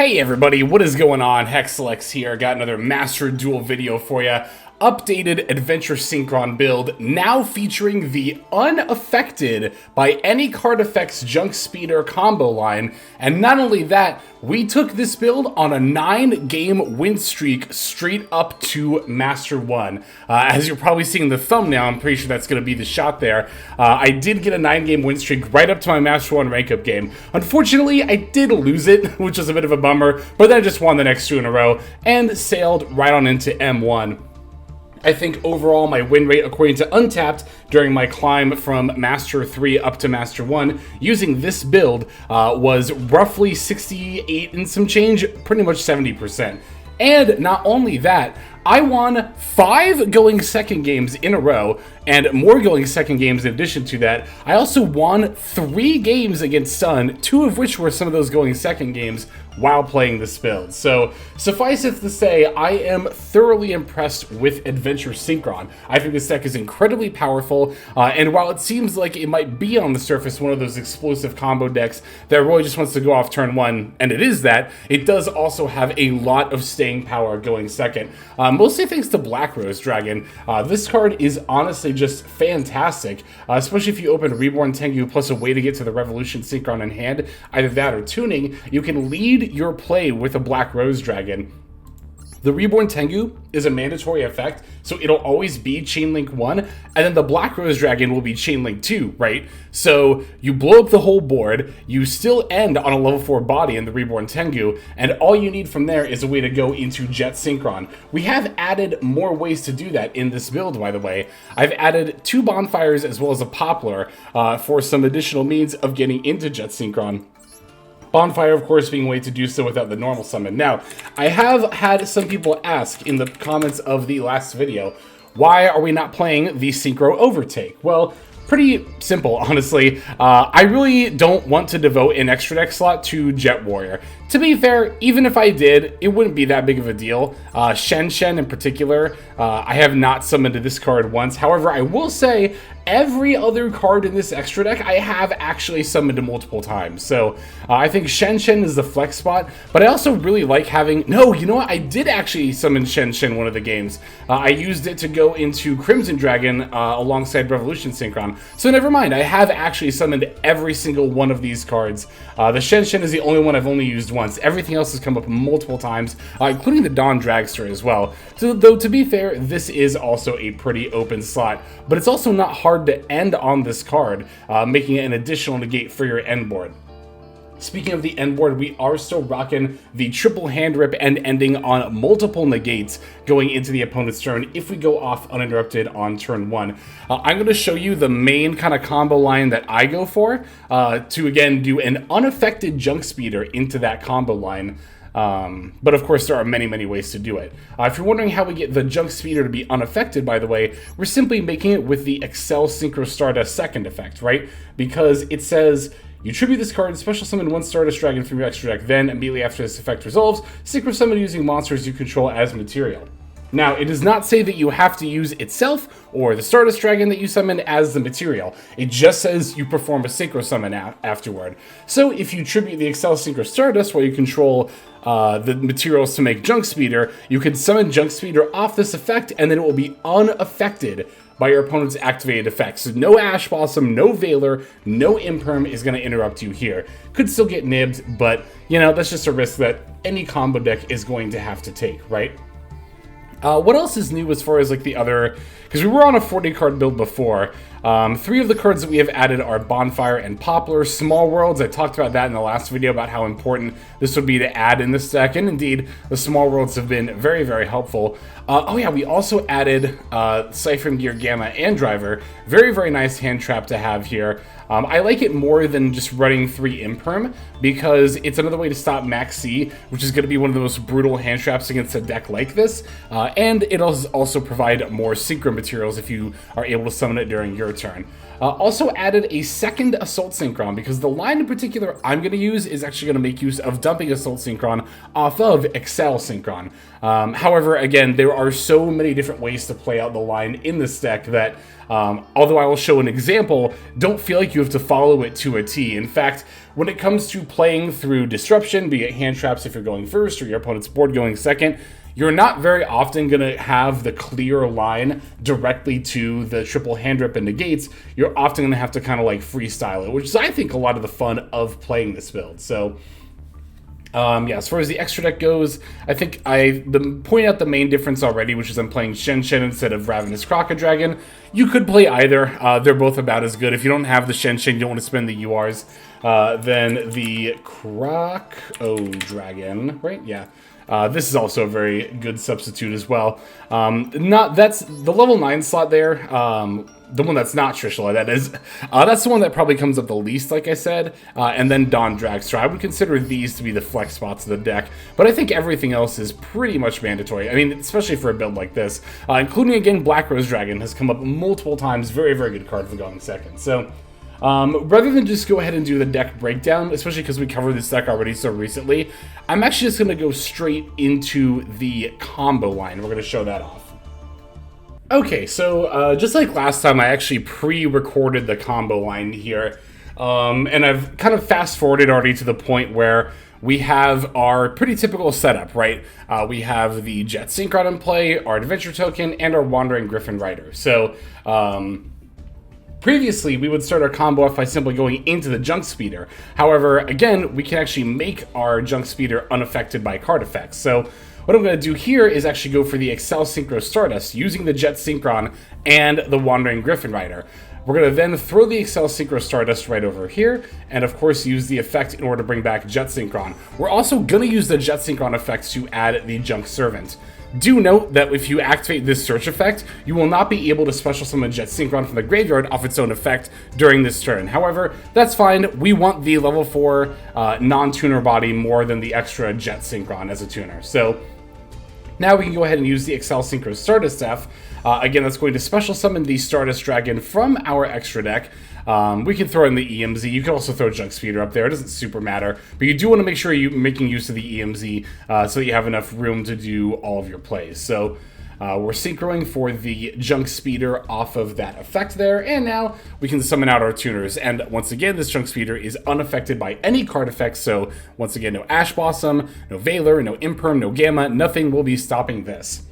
Hey everybody, what is going on? Hexalex here. Got another Master Duel video for you. Updated Adventure Synchron build, now featuring the unaffected by any card effects junk speeder combo line. And not only that, we took this build on a 9-game win streak straight up to Master 1. As you're probably seeing the thumbnail, I'm pretty sure that's going to be the shot there. I did get a 9-game win streak right up to my Master 1 rank up game. Unfortunately, I did lose it, which was a bit of a bummer, but then I just won the next 2 in a row and sailed right on into M1. I think overall my win rate, according to Untapped, during my climb from Master 3 up to Master 1, using this build, was roughly 68 and some change, pretty much 70%. And not only that, I won 5 going second games in a row, and more going second games in addition to that. I also won 3 games against Sun, 2 of which were some of those going second games while playing this build. So suffice it to say, I am thoroughly impressed with Adventure Synchron. I think this deck is incredibly powerful, and while it seems like it might be on the surface one of those explosive combo decks that really just wants to go off turn 1, and it is that, it does also have a lot of staying power going second. Mostly thanks to Black Rose Dragon. This card is honestly just fantastic, especially if you open Reborn Tengu plus a way to get to the Revolution Synchron in hand, either that or tuning. You can lead your play with a Black Rose Dragon. The Reborn Tengu is a mandatory effect, so it'll always be Chain Link 1, and then the Black Rose Dragon will be Chain Link 2, right? So you blow up the whole board, you still end on a level 4 body in the Reborn Tengu, and all you need from there is a way to go into Jet Synchron. We have added more ways to do that in this build, by the way. I've added 2 bonfires as well as a poplar for some additional means of getting into Jet Synchron. Bonfire, of course, being a way to do so without the normal summon. Now, I have had some people ask in the comments of the last video, why are we not playing the Synchro Overtake? Well, pretty simple, honestly. I really don't want to devote an extra deck slot to Jet Warrior. To be fair, even if I did, it wouldn't be that big of a deal. Shen in particular, I have not summoned to this card once. However, I will say, every other card in this extra deck I have actually summoned to multiple times. So I think Shen is the flex spot, but I also really like having... No, you know what? I did actually summon Shen one of the games. I used it to go into Crimson Dragon alongside Revolution Synchron. So never mind, I have actually summoned every single one of these cards. The Shen is the only one I've only used once. Everything else has come up multiple times, including the Dawn Dragster as well. So, though to be fair, this is also a pretty open slot, but it's also not hard to end on this card, making it an additional negate for your end board. Speaking of the end board, we are still rocking the triple hand rip and ending on multiple negates going into the opponent's turn if we go off uninterrupted on turn 1. I'm going to show you the main kind of combo line that I go for to again do an unaffected junk speeder into that combo line. But of course there are many ways to do it. If you're wondering how we get the junk speeder to be unaffected, by the way, we're simply making it with the Excel Synchro Stardust second effect, right? Because it says, you tribute this card, special summon 1 Stardust Dragon from your extra deck, then immediately after this effect resolves, synchro summon using monsters you control as material. Now, it does not say that you have to use itself or the Stardust Dragon that you summon as the material. It just says you perform a Synchro Summon afterward. So if you tribute the Excel Synchro Stardust while you control the materials to make Junk Speeder, you can summon Junk Speeder off this effect and then it will be unaffected by your opponent's activated effects. So no Ash Blossom, no Veiler, no Imperm is going to interrupt you here. Could still get nibbed, but, you know, that's just a risk that any combo deck is going to have to take, right? What else is new as far as like the other, because we were on a 40 card build before. 3 of the cards that we have added are Bonfire and Poplar. Small Worlds, I talked about that in the last video about how important this would be to add in this deck, and indeed the Small Worlds have been very helpful. Oh yeah, we also added Siphon Gear Gamma and Driver. Very nice hand trap to have here. I like it more than just running 3 Imperm because it's another way to stop Max C, which is going to be one of the most brutal hand traps against a deck like this. and it'll also provide more Synchron materials if you are able to summon it during your turn. Also added a second Assault Synchron, because the line in particular I'm going to use is actually going to make use of dumping Assault Synchron off of Excel Synchron. However, again, there are so many different ways to play out the line in this deck that, although I will show an example, don't feel like you have to follow it to a T. In fact, when it comes to playing through Disruption, be it hand traps if you're going first or your opponent's board going second, you're not very often going to have the clear line directly to the triple hand rip and negates. You're often going to have to kind of like freestyle it, which is, I think, a lot of the fun of playing this build. So, yeah, as far as the extra deck goes, I think I point out the main difference already, which is I'm playing Shen Shen instead of Ravenous Crocodragon. You could play either. They're both about as good. If you don't have the Shen Shen, you don't want to spend the URs, then the Crocodragon, right? Yeah. This is also a very good substitute as well. That's the level 9 slot there. The one that's not Trishula, that is. That's the one that probably comes up the least, like I said. And then Dawn Dragster. I would consider these to be the flex spots of the deck. But I think everything else is pretty much mandatory. I mean, especially for a build like this. Including, again, Black Rose Dragon has come up multiple times. Very, very good card for going second. So, rather than just go ahead and do the deck breakdown, especially because we covered this deck already so recently, I'm actually just going to go straight into the combo line. We're going to show that off. Okay, so just like last time, I actually pre-recorded the combo line here, and I've kind of fast-forwarded already to the point where we have our pretty typical setup, right? We have the Jet Synchron in play, our Adventure Token, and our Wandering Griffin Rider. So, previously, we would start our combo off by simply going into the Junk Speeder. However, again, we can actually make our Junk Speeder unaffected by card effects. So what I'm going to do here is actually go for the Excel Synchro Stardust using the Jet Synchron and the Wandering Griffin Rider. We're going to then throw the Excel Synchro Stardust right over here, and of course use the effect in order to bring back Jet Synchron. We're also going to use the Jet Synchron effect to add the Junk Servant. Do note that if you activate this search effect, you will not be able to special summon Jet Synchron from the graveyard off its own effect during this turn. However, that's fine. We want the level 4 non-tuner body more than the extra Jet Synchron as a tuner. So now we can go ahead and use the Excel Synchro Stardust F. Again, that's going to special summon the Stardust Dragon from our extra deck. We can throw in the EMZ. You can also throw Junk Speeder up there. It doesn't super matter. But you do want to make sure you're making use of the EMZ so that you have enough room to do all of your plays. So we're synchroing for the Junk Speeder off of that effect there. And now we can summon out our tuners. And once again, this Junk Speeder is unaffected by any card effects. So once again, no Ash Blossom, no Valor, no Imperm, no Gamma. Nothing will be stopping this.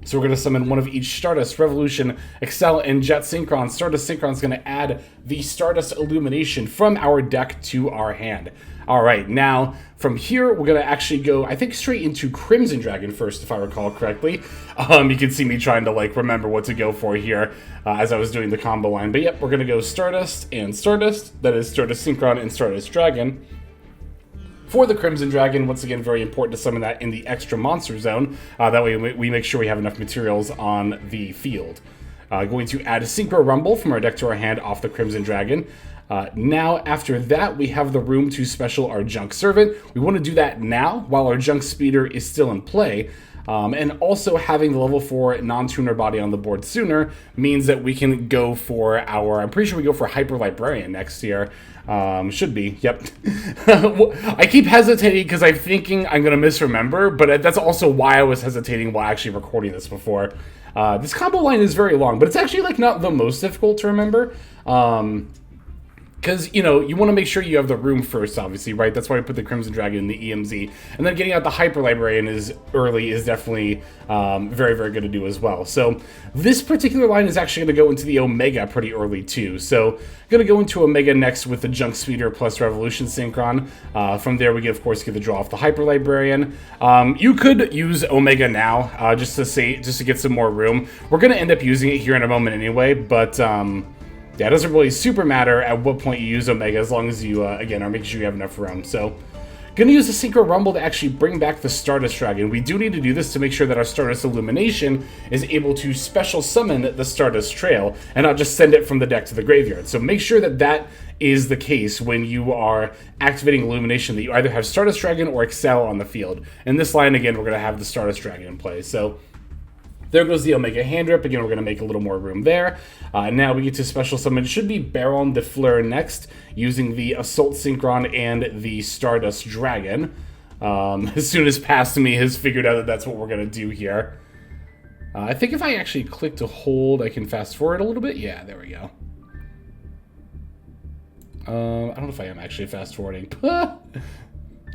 So we're going to summon one of each Stardust, Revolution, Excel, and Jet Synchron. Stardust Synchron is going to add the Stardust Illumination from our deck to our hand. All right, now from here, we're going to actually go, I think, straight into Crimson Dragon first, if I recall correctly. You can see me trying to, like, remember what to go for here as I was doing the combo line. But yep, we're going to go Stardust and Stardust. That is Stardust Synchron and Stardust Dragon. For the Crimson Dragon, once again, very important to summon that in the extra monster zone. That way we make sure we have enough materials on the field. Going to add a Synchro Rumble from our deck to our hand off the Crimson Dragon. Now, after that, we have the room to special our Junk Servant. We want to do that now while our Junk Speeder is still in play. And also having the level 4 non-tuner body on the board sooner means that we can go for our, I'm pretty sure we go for Hyper Librarian next year. Should be, yep. I keep hesitating because I'm thinking I'm going to misremember, but that's also why I was hesitating while actually recording this before. This combo line is very long, but it's actually like not the most difficult to remember. Because, you know, you want to make sure you have the room first, obviously, right? That's why we put the Crimson Dragon in the EMZ. And then getting out the Hyper Librarian is definitely very, very good to do as well. So this particular line is actually going to go into the Omega pretty early, too. So I'm going to go into Omega next with the Junk Speeder plus Revolution Synchron. From there, we can, of course, get the draw off the Hyper Librarian. You could use Omega now, just to get some more room. We're going to end up using it here in a moment anyway, but yeah, it doesn't really super matter at what point you use Omega, as long as you, again, are making sure you have enough room. So, gonna use the Synchro Rumble to actually bring back the Stardust Dragon. We do need to do this to make sure that our Stardust Illumination is able to special summon the Stardust Trail, and not just send it from the deck to the graveyard. So make sure that that is the case when you are activating Illumination, that you either have Stardust Dragon or Excel on the field. In this line, again, we're gonna have the Stardust Dragon in play. So There goes the Omega Hand Rip. Again, we're going to make a little more room there. Now we get to special summon. It should be Baron de Fleur next, using the Assault Synchron and the Stardust Dragon. As soon as Past Me has figured out that that's what we're going to do here. I think if I actually click to hold, I can fast forward a little bit. Yeah, there we go. I don't know if I am actually fast forwarding.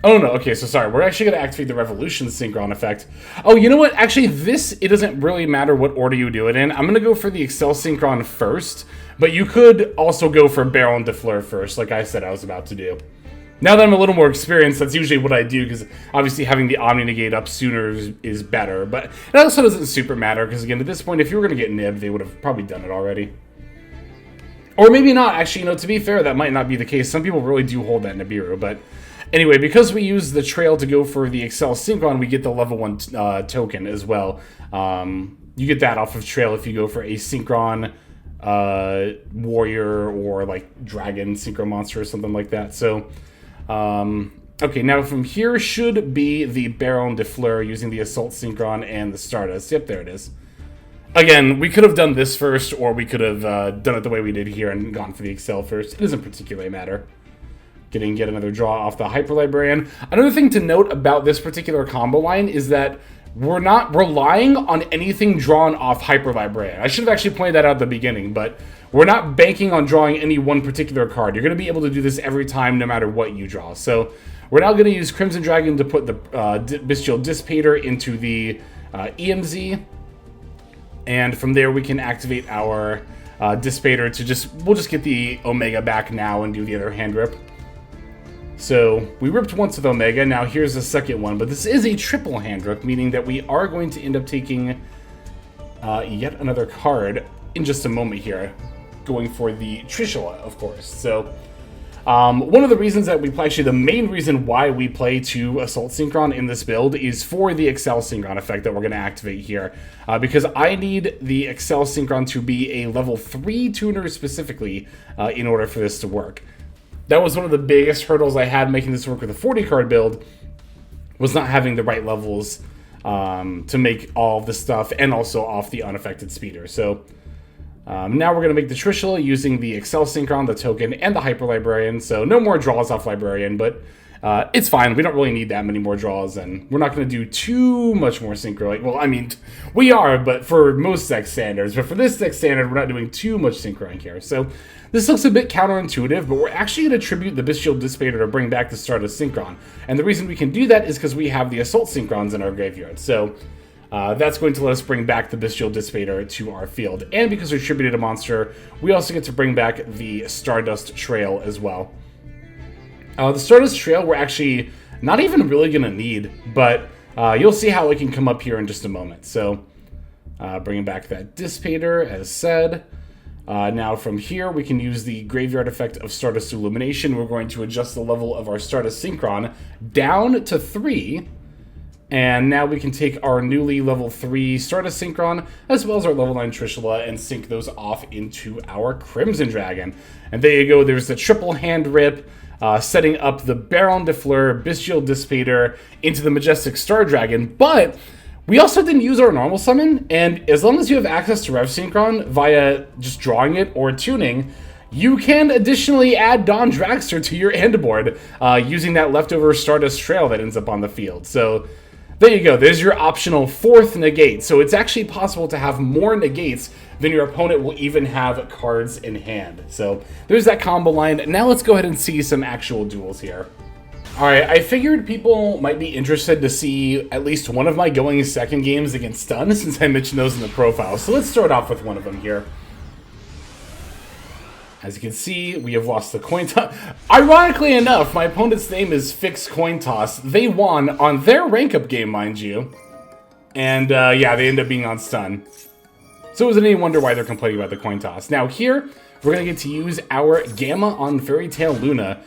Oh, no. Okay, so sorry. We're actually going to activate the Revolution Synchron effect. Oh, you know what? Actually, it doesn't really matter what order you do it in. I'm going to go for the Excel Synchron first, but you could also go for Baron de Fleur first, like I said I was about to do. Now that I'm a little more experienced, that's usually what I do, because obviously having the Omni Negate up sooner is better, but it also doesn't super matter, because again, at this point, if you were going to get nibbed, they would have probably done it already. Or maybe not. Actually, you know, to be fair, that might not be the case. Some people really do hold that Nibiru, but anyway, because we use the trail to go for the Excel Synchron, we get the level 1 token as well. You get that off of trail if you go for a Synchron warrior or like dragon Synchro monster or something like that. So, okay, now from here should be the Baron de Fleur using the Assault Synchron and the Stardust. Yep, there it is. Again, we could have done this first, or we could have done it the way we did here and gone for the Excel first. It doesn't particularly matter. Get another draw off the Hyper Librarian. Another thing to note about this particular combo line is that we're not relying on anything drawn off Hyper Librarian. I should have actually pointed that out at the beginning, but we're not banking on drawing any one particular card. You're going to be able to do this every time, no matter what you draw. So we're now going to use Crimson Dragon to put the Bestial Dissipator into the EMZ. And from there, we can activate our Dissipator to we'll just get the Omega back now and do the other Hand Rip. So we ripped once with Omega, now here's the second one, but this is a triple Hand Rip, meaning that we are going to end up taking yet another card in just a moment here, going for the Trishula, of course. So one of the reasons that we play, actually the main reason why we play 2 Assault Synchron in this build is for the Excel Synchron effect that we're going to activate here. Because I need the Excel Synchron to be a level 3 tuner specifically in order for this to work. That was one of the biggest hurdles I had making this work with a 40 card build, was not having the right levels to make all of this stuff and also off the unaffected speeder. So now we're going to make the Trishula using the Excel Synchron, the token, and the Hyper Librarian. So no more draws off Librarian, but it's fine. We don't really need that many more draws, and we're not going to do too much more Synchro. Well, I mean, we are, but for most deck standards. But for this deck standard, we're not doing too much Synchroing here. So this looks a bit counterintuitive, but we're actually going to tribute the Bestial Dissipator to bring back the Stardust Synchron. And the reason we can do that is because we have the Assault Synchrons in our graveyard. So that's going to let us bring back the Bestial Dissipator to our field. And because we tributed a monster, we also get to bring back the Stardust Trail as well. The Stardust Trail we're actually not even really going to need, but you'll see how it can come up here in just a moment. So bringing back that Dissipator, as said. Now from here, we can use the Graveyard effect of Stardust Illumination. We're going to adjust the level of our Stardust Synchron down to 3. And now we can take our newly level 3 Stardust Synchron, as well as our level 9 Trishula, and sync those off into our Crimson Dragon. And there you go, there's the triple Hand Rip, setting up the Baron de Fleur, Bestial Dissipator into the Majestic Star Dragon. But we also didn't use our normal summon, and as long as you have access to Rev Synchron via just drawing it or tuning, you can additionally add Dawn Dragster to your end board using that leftover Stardust Trail that ends up on the field. So there you go, there's your optional 4th negate. So it's actually possible to have more negates than your opponent will even have cards in hand. So there's that combo line. Now let's go ahead and see some actual duels here. Alright, I figured people might be interested to see at least one of my going second games against Stun, since I mentioned those in the profile. So let's start off with one of them here. As you can see, we have lost the coin toss. Ironically enough, my opponent's name is Fixed Coin Toss. They won on their rank up game, mind you. And yeah, they end up being on Stun. So is it any wonder why they're complaining about the coin toss? Now here, we're going to get to use our Gamma on Fairy Tail Luna.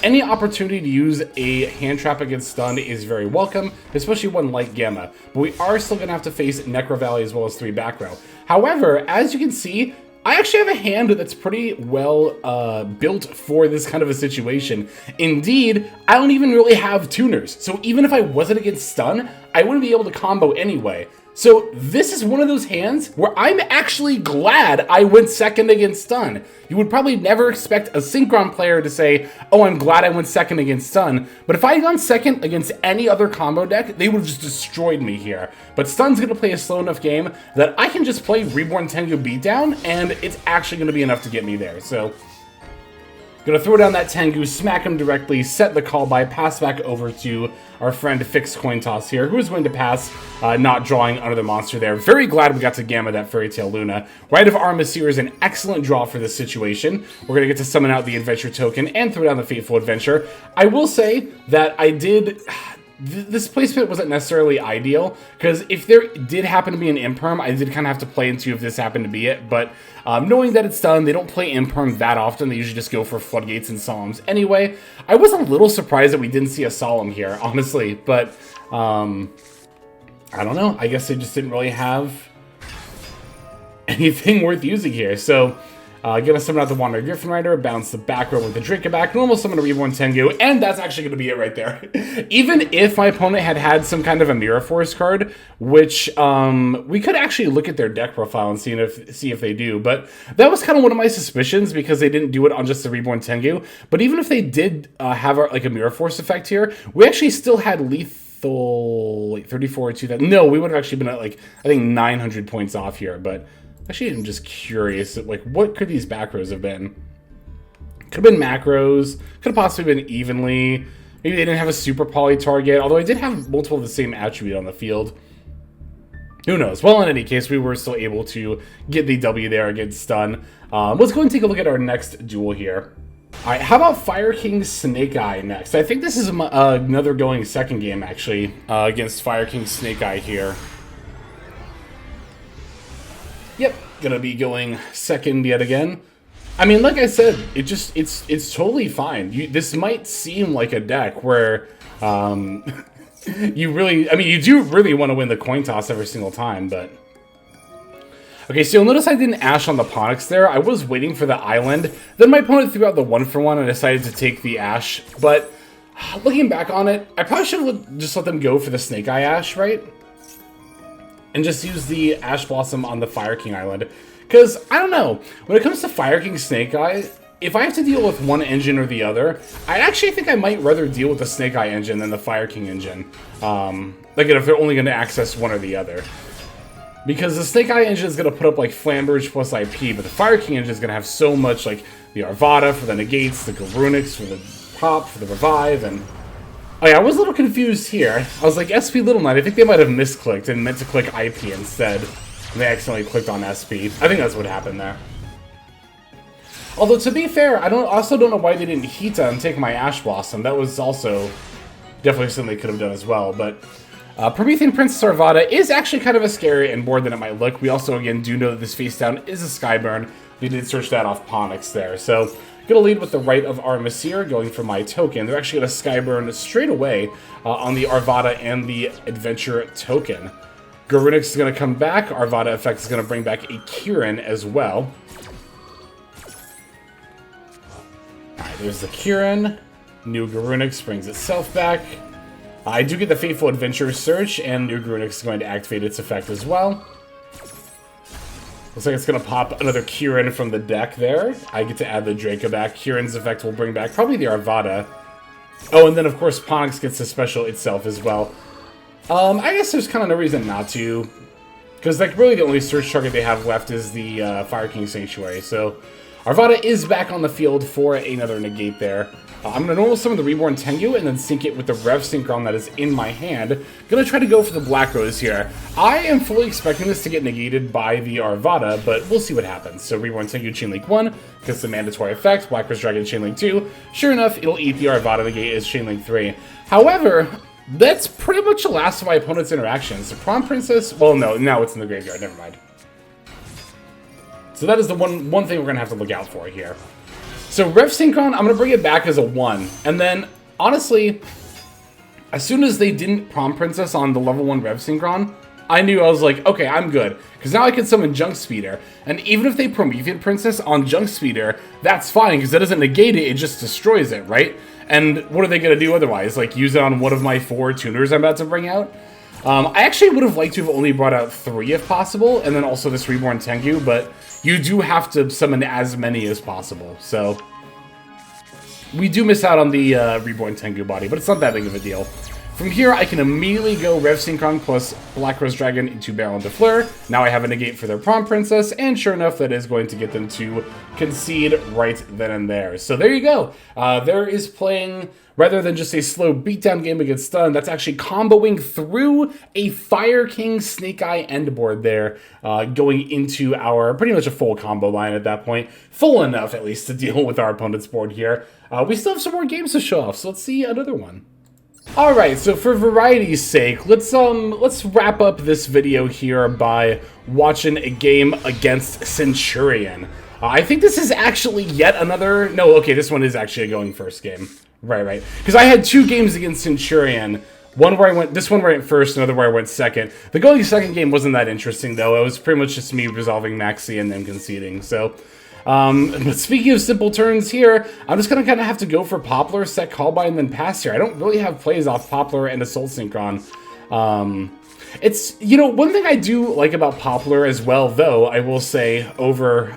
Any opportunity to use a hand trap against Stun is very welcome, especially one like Gamma. But we are still going to have to face Necro Valley as well as 3 back row. However, as you can see, I actually have a hand that's pretty well built for this kind of a situation. Indeed, I don't even really have tuners. So even if I wasn't against Stun, I wouldn't be able to combo anyway. So this is one of those hands where I'm actually glad I went second against stun. You would probably never expect a Synchron player to say, oh, I'm glad I went second against stun. But if I had gone second against any other combo deck, they would have just destroyed me here. But stun's going to play a slow enough game that I can just play Reborn Tengu beatdown, and it's actually going to be enough to get me there. So gonna throw down that Tengu, smack him directly, set the call by, pass back over to our friend Fixed Coin Toss here, who is going to pass, not drawing another monster there. Very glad we got to Gamma that Fairy Tail Luna. Rite of Armistier is an excellent draw for this situation. We're gonna get to summon out the Adventure token and throw down the Fateful Adventure. I will say that I did... This placement wasn't necessarily ideal, because if there did happen to be an Imperm, I did kind of have to play into if this happened to be it, but knowing that it's done, they don't play Imperm that often, they usually just go for Floodgates and Solemns anyway. I was a little surprised that we didn't see a Solemn here, honestly, but I don't know, I guess they just didn't really have anything worth using here, so... gonna summon out the Wandering Griffin Rider, bounce the back row with the Dracoback, normal summon a Reborn Tengu, and that's actually gonna be it right there. Even if my opponent had some kind of a Mirror Force card, which we could actually look at their deck profile and see if they do, but that was kind of one of my suspicions because they didn't do it on just the Reborn Tengu. But even if they did have like a Mirror Force effect here, we actually still had lethal, like 34 or 2000. No, we would have actually been at like, I think 900 points off here, but actually, I'm just curious, like, what could these back rows have been? Could have been macros, could have possibly been evenly. Maybe they didn't have a super poly target, although I did have multiple of the same attribute on the field. Who knows? Well, in any case, we were still able to get the W there against stun. Let's go and take a look at our next duel here. All right, how about Fire King Snake Eye next? I think this is another going second game, actually, against Fire King Snake Eye here. Yep, gonna be going second yet again. I mean, like I said, it's totally fine. This might seem like a deck where you do really want to win the coin toss every single time, but okay, so you'll notice I didn't ash on the Ponix there. I was waiting for the island. Then my opponent threw out the 1-for-1 and decided to take the ash. But looking back on it, I probably should have just let them go for the Snake Eye ash, right? And just use the Ash Blossom on the Fire King Island. Because, I don't know, when it comes to Fire King Snake Eye, if I have to deal with one engine or the other, I actually think I might rather deal with the Snake Eye engine than the Fire King engine. Like, if they're only going to access one or the other. Because the Snake Eye engine is going to put up, like, Flamberge plus IP, but the Fire King engine is going to have so much, like, the Arvada for the negates, the Garunix for the pop, for the revive, and... Oh yeah, I was a little confused here. I was like, SP Little Knight, I think they might have misclicked and meant to click IP instead. And they accidentally clicked on SP. I think that's what happened there. Although, to be fair, I also don't know why they didn't Hita and take my Ash Blossom. That was also definitely something they could have done as well. But Promethean Princess Arvada is actually kind of a scarier end board than it might look. We also, again, do know that this face down is a Skyburn. We did search that off Ponix there. So, gonna lead with the Rite of Armistier, going for my token. They're actually gonna Skyburn straight away on the Arvada and the Adventure token. Garunix is gonna come back. Arvada effect is gonna bring back a Kieran as well. Alright, there's the Kieran. New Garunix brings itself back. I do get the Fateful Adventure search, and New Garunix is going to activate its effect as well. Looks like it's going to pop another Kieran from the deck there. I get to add the Draco back. Kieran's effect will bring back probably the Arvada. Oh, and then of course Ponix gets the special itself as well. I guess there's kind of no reason not to. Because like really the only search target they have left is the Fire King Sanctuary. So Arvada is back on the field for another negate there. I'm going to normal summon the Reborn Tengu and then sync it with the Rev Synchron that is in my hand. Going to try to go for the Black Rose here. I am fully expecting this to get negated by the Arvada, but we'll see what happens. So Reborn Tengu Chainlink 1 gets the mandatory effect. Black Rose Dragon Chainlink 2. Sure enough, it'll eat the Arvada negate as Chainlink 3. However, that's pretty much the last of my opponent's interactions. The Prom Princess, well no, now it's in the graveyard, never mind. So that is the one thing we're going to have to look out for here. So Rev Synchron, I'm going to bring it back as a 1. And then, honestly, as soon as they didn't Prom Princess on the level 1 Rev Synchron, I knew I was like, okay, I'm good. Because now I can summon Junk Speeder. And even if they Promethean Princess on Junk Speeder, that's fine, because that doesn't negate it, it just destroys it, right? And what are they going to do otherwise? Like, use it on one of my 4 tuners I'm about to bring out? I actually would have liked to have only brought out 3 if possible, and then also this Reborn Tengu, but you do have to summon as many as possible, so we do miss out on the Reborn Tengu body, but it's not that big of a deal. From here, I can immediately go Rev Synchron plus Black Rose Dragon into Baron de Fleur. Now I have a negate for their Prom Princess, and sure enough, that is going to get them to concede right then and there. So there you go. There is playing, rather than just a slow beatdown game against stun, that's actually comboing through a Fire King Snake Eye end board there, going into our pretty much a full combo line at that point. Full enough, at least, to deal with our opponent's board here. We still have some more games to show off, so let's see another one. Alright, so for variety's sake, let's wrap up this video here by watching a game against Centurion. I think this is actually yet another... No, okay, this one is actually a going first game. Right. Because I had 2 games against Centurion. One where I went... This one where I went first, another where I went second. The going second game wasn't that interesting, though. It was pretty much just me resolving Maxi and then conceding, so... But speaking of simple turns here, I'm just gonna kind of have to go for Poplar, set Callby, and then pass here. I don't really have plays off Poplar and Assault Synchron. It's, you know, one thing I do like about Poplar as well, though, I will say, over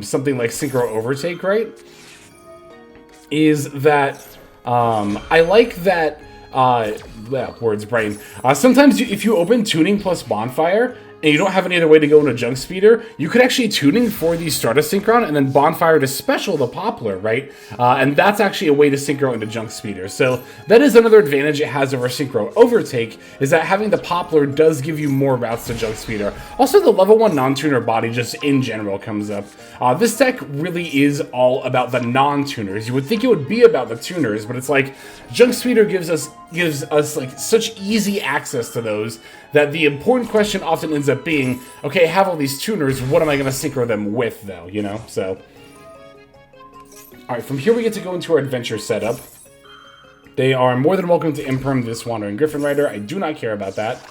something like Synchro Overtake, right, is that I like that, words brain. Sometimes if you open Tuning plus Bonfire, and you don't have any other way to go into Junk Speeder, you could actually Tuning for the Stardust Synchron and then Bonfire to special the Poplar, right? And that's actually a way to Synchro into Junk Speeder. So that is another advantage it has over Synchro Overtake, is that having the Poplar does give you more routes to Junk Speeder. Also, the level 1 non-tuner body just in general comes up. This deck really is all about the non-tuners. You would think it would be about the tuners, but it's like Junk Speeder gives us like such easy access to those that the important question often ends up being, okay, I have all these tuners, what am I going to synchro them with, though, you know? So, alright, from here we get to go into our adventure setup. They are more than welcome to imperm this Wandering Griffin Rider. I do not care about that.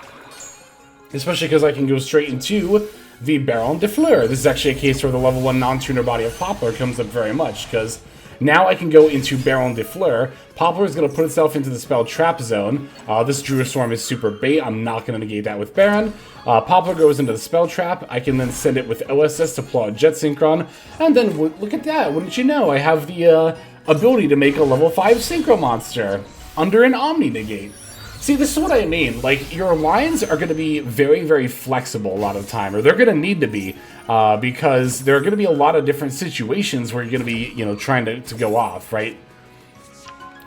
Especially because I can go straight into the Baron de Fleur. This is actually a case where the level 1 non-tuner body of Poplar comes up very much, because now I can go into Baron de Fleur. Poplar is going to put itself into the spell Trap Zone. This Druid Storm is super bait. I'm not going to negate that with Baron. Poplar goes into the spell trap. I can then send it with OSS to pull out Jet Synchron. And then, look at that. Wouldn't you know, I have the ability to make a level 5 Synchro monster under an Omni negate. See, this is what I mean. Like, your lines are going to be very, very flexible a lot of the time, or they're going to need to be, because there are going to be a lot of different situations where you're going to be, you know, trying to go off, right?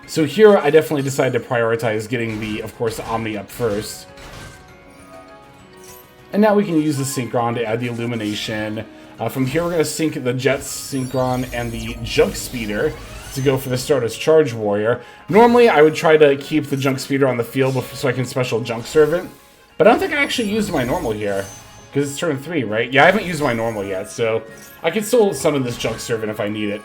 So here, I definitely decided to prioritize getting the, of course, Omni up first. And now we can use the Synchron to add the Illumination. From here, we're going to sync the Jet Synchron and the Junk Speeder to go for the Stardust Charge Warrior. Normally, I would try to keep the Junk Speeder on the field so I can special Junk Servant, but I don't think I actually used my normal here, because it's turn 3, right? Yeah, I haven't used my normal yet, so I can still summon this Junk Servant if I need it.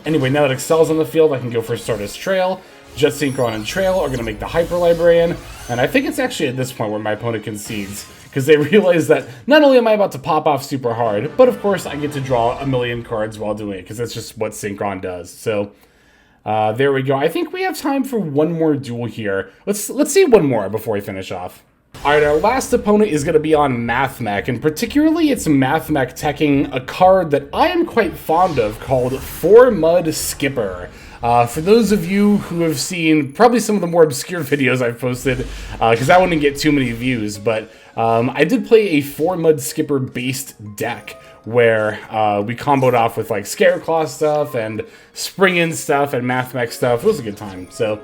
Anyway, now that Excel's on the field, I can go for Stardust Trail. Jet Synchron and Trail are going to make the Hyper Librarian, and I think it's actually at this point where my opponent concedes, because they realize that not only am I about to pop off super hard, but of course I get to draw a million cards while doing it, because that's just what Synchron does. So there we go. I think we have time for one more duel here. Let's see one more before we finish off. Alright, our last opponent is going to be on Mathmech, and particularly it's Mathmech teching a card that I am quite fond of called 4 Mud Skipper. For those of you who have seen probably some of the more obscure videos I've posted, because that wouldn't get too many views, but I did play a 4 Mud Skipper based deck where we comboed off with like Scareclaw stuff and Springin stuff and Mathmech stuff. It was a good time. So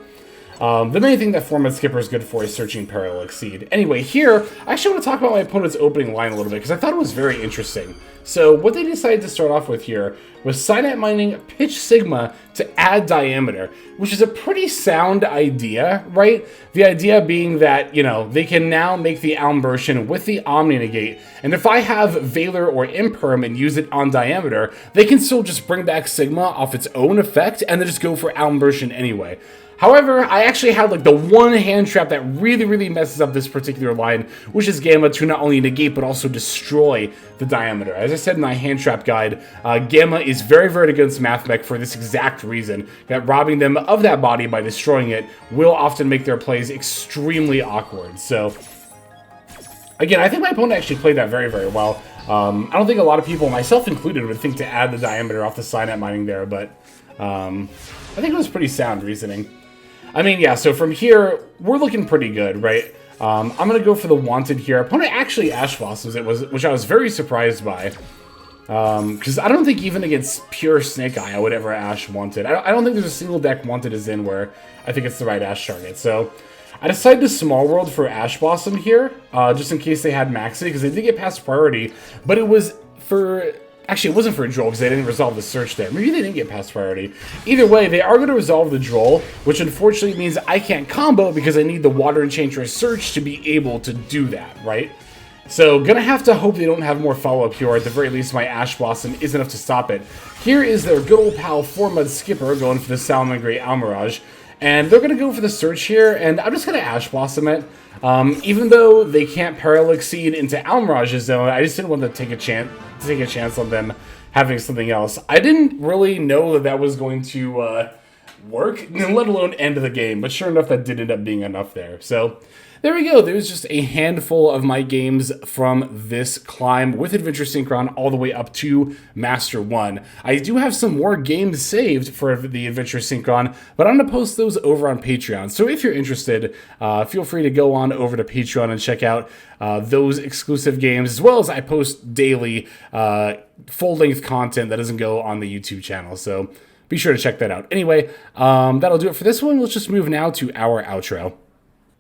the main thing that 4 Mud Skipper is good for is searching Parallel Exceed. Anyway, here, I actually want to talk about my opponent's opening line a little bit, because I thought it was very interesting. So what they decided to start off with here was Synapse Mining Pitch Sigma to add Diameter, which is a pretty sound idea, right? The idea being that, you know, they can now make the Almbertian with the Omni Negate, and if I have Valor or Imperm and use it on Diameter, they can still just bring back Sigma off its own effect and then just go for Almbertian anyway. However, I actually had like the one hand trap that really messes up this particular line, which is Gamma to not only negate but also destroy the diameter. As I said in my hand trap guide, Gamma is very good against Math Mech for this exact reason, that robbing them of that body by destroying it will often make their plays extremely awkward. So, again, I think my opponent actually played that very well. I don't think a lot of people, myself included, would think to add the diameter off the Signet mining there, but I think it was pretty sound reasoning. I mean, yeah, so from here, we're looking pretty good, right? I'm going to go for the Wanted here. Opponent actually Ash Blossoms it, which I was very surprised by. Because I don't think even against pure Snake Eye I would ever Ash Wanted. I don't think there's a single deck Wanted is in where I think it's the right Ash target. So I decided to Small World for Ash Blossom here, just in case they had Maxi, because they did get past priority, but it was for... Actually, it wasn't for a Droll because they didn't resolve the search there. Maybe they didn't get past priority. Either way, they are going to resolve the Droll, which unfortunately means I can't combo because I need the Water Enchantress search to be able to do that, right? So, gonna have to hope they don't have more follow-up here, or at the very least my Ash Blossom is enough to stop it. Here is their good old pal 4-Mud Skipper going for the Salamangreat Almirage. And they're going to go for the search here, and I'm just going to Ash Blossom it. Even though they can't Parallax Seed into Almirage's zone, I just didn't want to take a chance on them having something else. I didn't really know that that was going to work, let alone end the game, but sure enough, that did end up being enough there. So there we go. There's just a handful of my games from this climb with Adventure Synchron all the way up to Master 1. I do have some more games saved for the Adventure Synchron, but I'm going to post those over on Patreon. So if you're interested, feel free to go on over to Patreon and check out those exclusive games, as well as I post daily full-length content that doesn't go on the YouTube channel. So be sure to check that out. Anyway, that'll do it for this one. Let's just move now to our outro.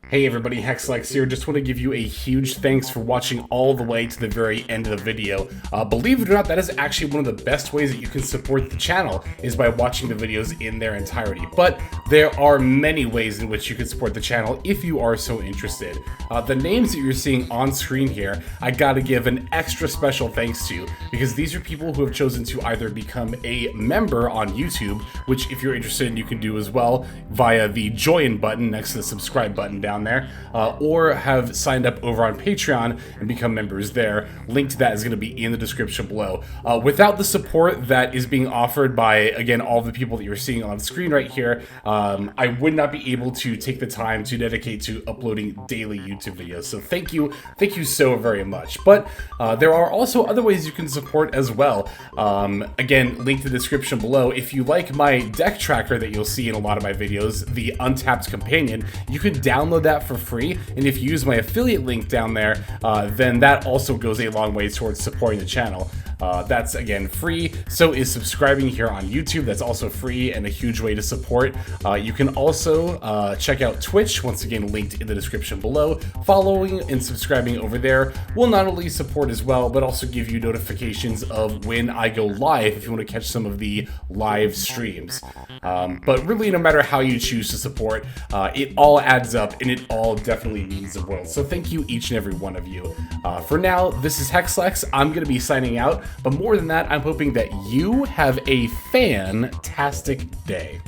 Hey everybody, Hexlex here. Just want to give you a huge thanks for watching all the way to the very end of the video. Believe it or not, that is actually one of the best ways that you can support the channel, is by watching the videos in their entirety. But there are many ways in which you can support the channel if you are so interested. The names that you're seeing on screen here, I gotta give an extra special thanks to, because these are people who have chosen to either become a member on YouTube, which if you're interested you can do as well via the join button next to the subscribe button down there, or have signed up over on Patreon and become members there. Link to that is going to be in the description below. Without the support that is being offered by, again, all the people that you're seeing on screen right here, I would not be able to take the time to dedicate to uploading daily YouTube videos. So thank you so very much. But there are also other ways you can support as well. Again, link to the description below. If you like my deck tracker that you'll see in a lot of my videos, the Untapped Companion, you can download that for free, and if you use my affiliate link down there, then that also goes a long way towards supporting the channel. That's, again, free. So is subscribing here on YouTube. That's also free and a huge way to support. You can also check out Twitch, once again linked in the description below. Following and subscribing over there will not only support as well, but also give you notifications of when I go live if you want to catch some of the live streams. But really, no matter how you choose to support, it all adds up, and it all definitely means the world. So thank you, each and every one of you. For now, this is Hexlex. I'm going to be signing out, but more than that, I'm hoping that you have a fantastic day.